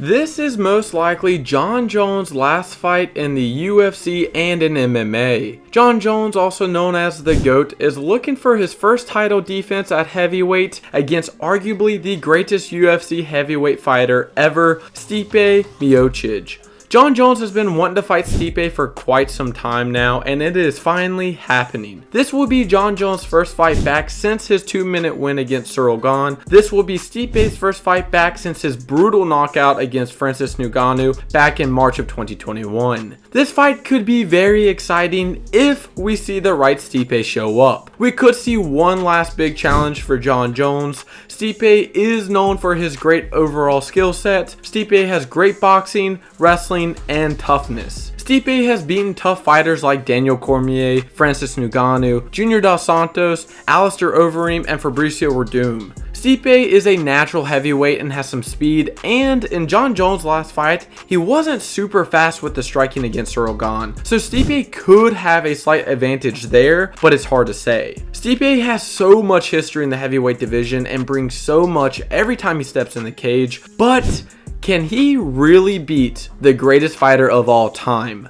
This is most likely Jon Jones' last fight in the UFC and in MMA. Jon Jones, also known as the GOAT, is looking for his first title defense at heavyweight against arguably the greatest UFC heavyweight fighter ever, Stipe Miocic. Jon Jones has been wanting to fight Stipe for quite some time now, and it is finally happening. This will be Jon Jones' first fight back since his 2-minute win against Ciryl Gane. This will be Stipe's first fight back since his brutal knockout against Francis Ngannou back in March of 2021. This fight could be very exciting if we see the right Stipe show up. We could see one last big challenge for Jon Jones. Stipe is known for his great overall skill set. Stipe has great boxing, wrestling, and toughness. Stipe has beaten tough fighters like Daniel Cormier, Francis Ngannou, Junior Dos Santos, Alistair Overeem, and Fabricio Werdum. Stipe is a natural heavyweight and has some speed, and in Jon Jones' last fight, he wasn't super fast with the striking against Ciryl Gane, so Stipe could have a slight advantage there, but it's hard to say. Stipe has so much history in the heavyweight division and brings so much every time he steps in the cage, but can he really beat the greatest fighter of all time?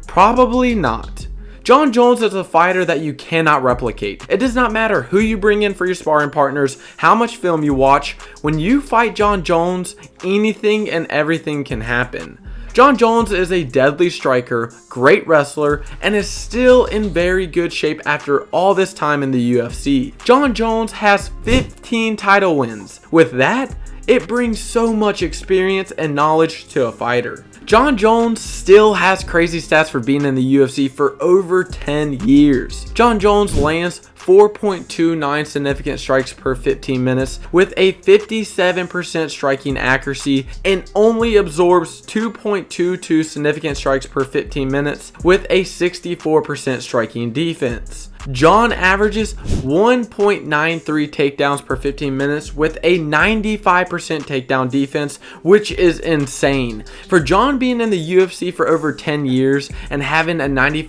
Probably not. Jon Jones is a fighter that you cannot replicate. It does not matter who you bring in for your sparring partners, how much film you watch. When you fight Jon Jones, anything and everything can happen. Jon Jones is a deadly striker, great wrestler, and is still in very good shape after all this time in the UFC. Jon Jones has 15 title wins. With that, it brings so much experience and knowledge to a fighter. Jon Jones still has crazy stats for being in the UFC for over 10 years. Jon Jones lands 4.29 significant strikes per 15 minutes with a 57% striking accuracy and only absorbs 2.22 significant strikes per 15 minutes with a 64% striking defense. Jon averages 1.93 takedowns per 15 minutes with a 95% takedown defense, which is insane. For Jon being in the UFC for over 10 years and having a 95%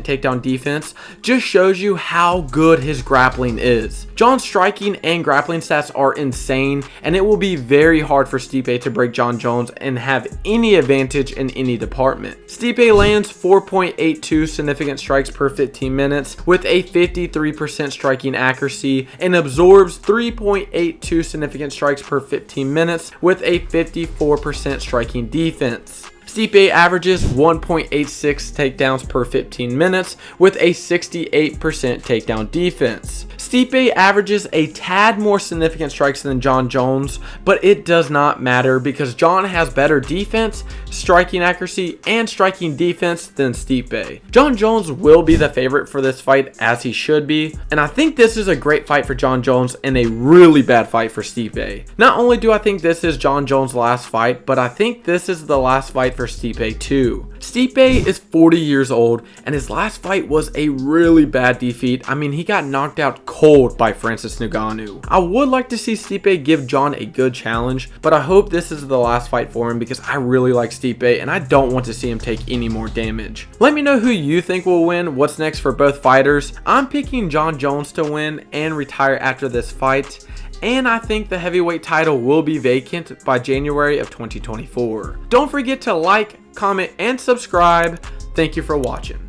takedown defense just shows you how good his grappling is. Jon's striking and grappling stats are insane, and it will be very hard for Stipe to break Jon Jones and have any advantage in any department. Stipe lands 4.82 significant strikes per 15 minutes with a 53% striking accuracy and absorbs 3.82 significant strikes per 15 minutes with a 54% striking defense. Stipe averages 1.86 takedowns per 15 minutes with a 68% takedown defense. Stipe averages a tad more significant strikes than Jon Jones, but it does not matter because Jon has better defense, striking accuracy, and striking defense than Stipe. Jon Jones will be the favorite for this fight, as he should be, and I think this is a great fight for Jon Jones and a really bad fight for Stipe. Not only do I think this is Jon Jones' last fight, but I think this is the last fight for Stipe too. Stipe is 40 years old, and his last fight was a really bad defeat. I mean, he got knocked out cold by Francis Ngannou. I would like to see Stipe give Jon a good challenge, but I hope this is the last fight for him because I really like Stipe and I don't want to see him take any more damage. Let me know who you think will win, what's next for both fighters. I'm picking Jon Jones to win and retire after this fight, and I think the heavyweight title will be vacant by January of 2024. Don't forget to like, comment, and subscribe. Thank you for watching.